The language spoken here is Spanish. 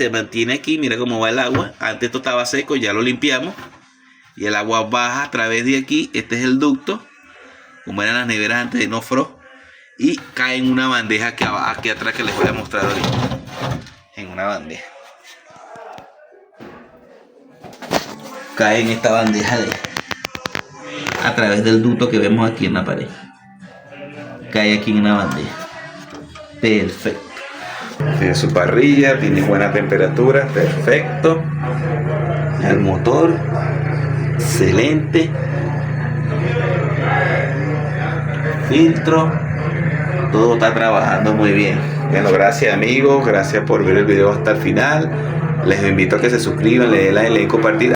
se mantiene aquí. Mira cómo va el agua. Antes esto estaba seco, ya lo limpiamos. Y el agua baja a través de aquí. Este es el ducto, como eran las neveras antes de No Frost. Y cae en una bandeja aquí atrás que les voy a mostrar ahorita. En una bandeja. Cae en esta bandeja a través del ducto que vemos aquí en la pared. Cae aquí en una bandeja. Perfecto. Tiene su parrilla, tiene buena temperatura, perfecto. El motor, excelente. Filtro, todo está trabajando muy bien. Bueno, gracias amigos, gracias por ver el video hasta el final. Les invito a que se suscriban, le den like, le den compartir.